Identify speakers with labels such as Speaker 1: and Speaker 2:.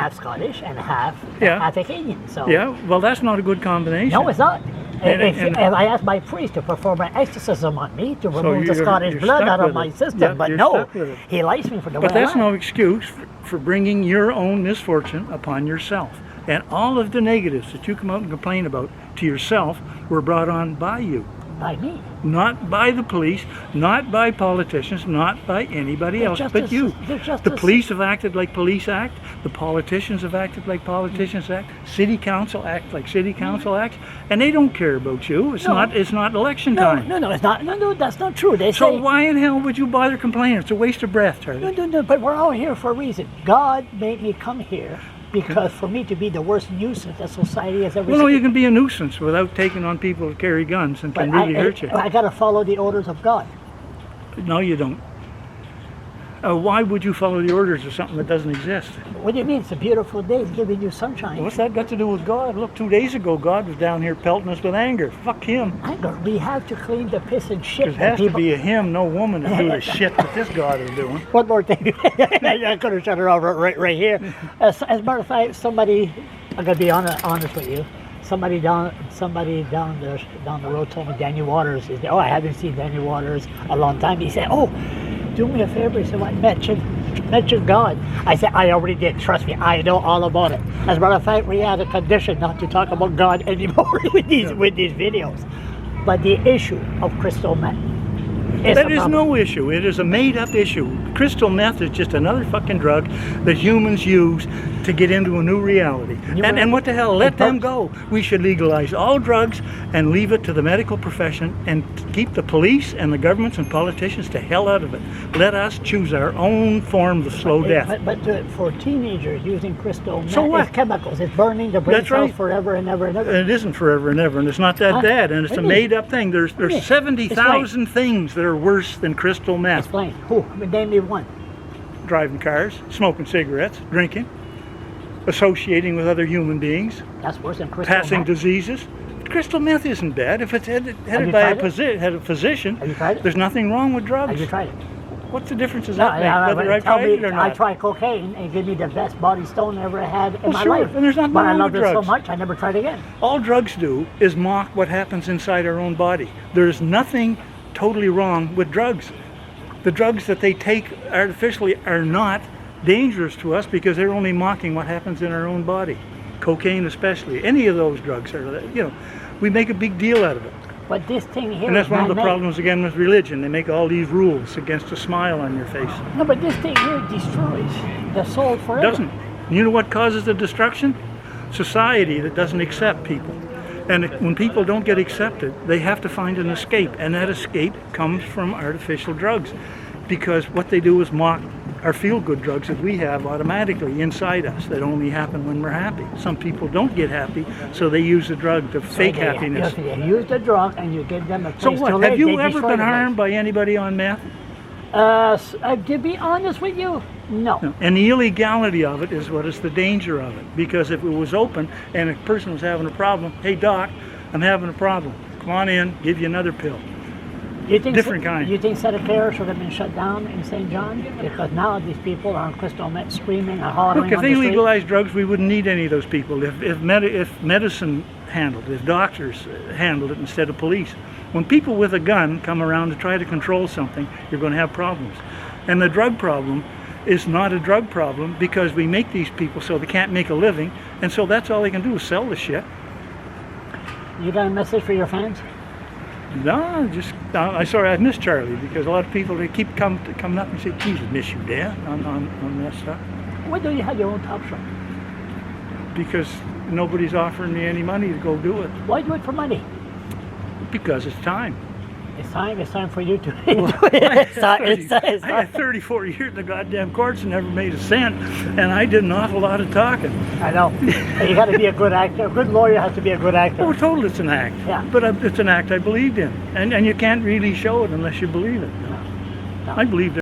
Speaker 1: half Scottish and half Acadian. So
Speaker 2: yeah, well, that's not a good combination.
Speaker 1: no, it's not.
Speaker 2: And
Speaker 1: If I asked my priest to perform an exorcism on me to remove the Scottish
Speaker 2: you're
Speaker 1: blood
Speaker 2: stuck
Speaker 1: out of
Speaker 2: with
Speaker 1: my
Speaker 2: it.
Speaker 1: system,
Speaker 2: Yeah,
Speaker 1: but
Speaker 2: you're
Speaker 1: no,
Speaker 2: stuck with it.
Speaker 1: he likes me for the
Speaker 2: But
Speaker 1: way I
Speaker 2: that's
Speaker 1: am.
Speaker 2: no excuse for bringing your own misfortune upon yourself. And all of the negatives that you come out and complain about to yourself were brought on by you.
Speaker 1: By me.
Speaker 2: Not by the police, not by politicians, not by anybody else but you. The police have acted like police act. The politicians have acted like politicians act. City council act like city council acts, and they don't care about you. It's not election time.
Speaker 1: No, it's not. No, that's not true. They
Speaker 2: So
Speaker 1: say,
Speaker 2: why in hell would you bother complaining? It's a waste of breath, Charlie.
Speaker 1: no, but we're all here for a reason. God made me come here because for me to be the worst nuisance that society has ever
Speaker 2: Well, no,
Speaker 1: seen.
Speaker 2: you can be a nuisance without taking on people who carry guns and can really hurt you.
Speaker 1: I got to follow the orders of God.
Speaker 2: No, you don't. Why would you follow the orders of something that doesn't exist?
Speaker 1: What do you mean? It's a beautiful day. It's giving you sunshine.
Speaker 2: What's that got to do with God? Look, 2 days ago, God was down here pelting us with anger. Fuck him.
Speaker 1: Anger. We have to clean the piss and shit.
Speaker 2: There has to be a him, no woman, to do the shit that this God is doing.
Speaker 1: One more thing. I could have shut it off right here. As a matter of fact, somebody, I'm gonna be honest with you. Somebody down the road told me Danny Watters is there. Oh, I haven't seen Danny Watters a long time. He said, "Oh, do me a favor." He said, "What? Mention God." I said, "I already did. Trust me, I know all about it." As a matter of fact, we had a condition not to talk about God anymore with these videos. But the issue of crystal meth.
Speaker 2: That is no issue. It is a made-up issue. Crystal meth is just another fucking drug that humans use to get into a new reality. And what the hell? Let them go. We should legalize all drugs and leave it to the medical profession and keep the police and the governments and politicians the hell out of it. Let us choose our own form of slow death.
Speaker 1: But for teenagers using crystal meth,
Speaker 2: So what?
Speaker 1: it's chemicals. It's burning the brain
Speaker 2: That's
Speaker 1: cells
Speaker 2: right.
Speaker 1: forever and ever and ever.
Speaker 2: And it isn't forever and ever, and it's not that bad, and it's a made-up thing. There's 70,000 things that are worse than crystal meth.
Speaker 1: Explain. Who? Name me one.
Speaker 2: Driving cars, smoking cigarettes, drinking, associating with other human beings,
Speaker 1: That's worse than crystal
Speaker 2: passing
Speaker 1: meth.
Speaker 2: diseases. Crystal meth isn't bad if it's headed
Speaker 1: you
Speaker 2: by
Speaker 1: tried
Speaker 2: a physician.
Speaker 1: Have you tried it?
Speaker 2: There's nothing wrong with drugs.
Speaker 1: Have you tried it?
Speaker 2: What's the difference does
Speaker 1: No,
Speaker 2: that make, whether I
Speaker 1: tell
Speaker 2: tried
Speaker 1: me,
Speaker 2: it or not?
Speaker 1: I tried cocaine and it gave me the best body stone I ever had in my
Speaker 2: sure,
Speaker 1: life.
Speaker 2: and there's nothing
Speaker 1: but I
Speaker 2: wrong
Speaker 1: loved
Speaker 2: with
Speaker 1: it so
Speaker 2: drugs.
Speaker 1: much I never tried again.
Speaker 2: All drugs do is mock what happens inside our own body. There's nothing totally wrong with drugs. The drugs that they take artificially are not dangerous to us because they're only mocking what happens in our own body. Cocaine especially. Any of those drugs are, we make a big deal out of it.
Speaker 1: But this thing here
Speaker 2: And that's
Speaker 1: is
Speaker 2: one of the
Speaker 1: man-made.
Speaker 2: problems again with religion. They make all these rules against a smile on your face.
Speaker 1: No, but this thing here destroys the soul
Speaker 2: It
Speaker 1: forever.
Speaker 2: doesn't. You know what causes the destruction? Society that doesn't accept people. And when people don't get accepted, they have to find an escape. And that escape comes from artificial drugs. Because what they do is mock our feel-good drugs that we have automatically inside us that only happen when we're happy. Some people don't get happy, so they use the drug to fake happiness.
Speaker 1: You use the drug and you give them a place
Speaker 2: So
Speaker 1: to
Speaker 2: what?
Speaker 1: live.
Speaker 2: Have you
Speaker 1: they
Speaker 2: ever
Speaker 1: destroy
Speaker 2: been
Speaker 1: the
Speaker 2: harmed by anybody on meth?
Speaker 1: To be honest with you, no.
Speaker 2: No. And the illegality of it is what is the danger of it. Because if it was open and a person was having a problem, hey doc, I'm having a problem. Come on in, give you another pill.
Speaker 1: You think
Speaker 2: Different kind.
Speaker 1: You think Santa Clara should have been shut down in St. John? Because now these people are on crystal meth screaming and hollering
Speaker 2: Look, if
Speaker 1: on
Speaker 2: they
Speaker 1: the street.
Speaker 2: legalized drugs, we wouldn't need any of those people. If medicine handled it, if doctors handled it instead of police. When people with a gun come around to try to control something, you're going to have problems. And the drug problem is not a drug problem because we make these people so they can't make a living, and so that's all they can do is sell the shit.
Speaker 1: You got a message for your fans?
Speaker 2: No, I miss Charlie because a lot of people they keep coming up and say, "Geez, I miss you, Dad," on that stuff.
Speaker 1: Why don't you have your own top shop?
Speaker 2: Because nobody's offering me any money to go do it.
Speaker 1: Why do it for money?
Speaker 2: Because it's time.
Speaker 1: It's time for you to.
Speaker 2: I had 34 years in the goddamn courts and never made a cent, and I did an awful lot of talking.
Speaker 1: I know. You got to be a good actor. A good lawyer has to be a good actor.
Speaker 2: We're told it's an act,
Speaker 1: Yeah.
Speaker 2: but it's an act I believed in, and you can't really show it unless you believe it.
Speaker 1: No.
Speaker 2: I believed it.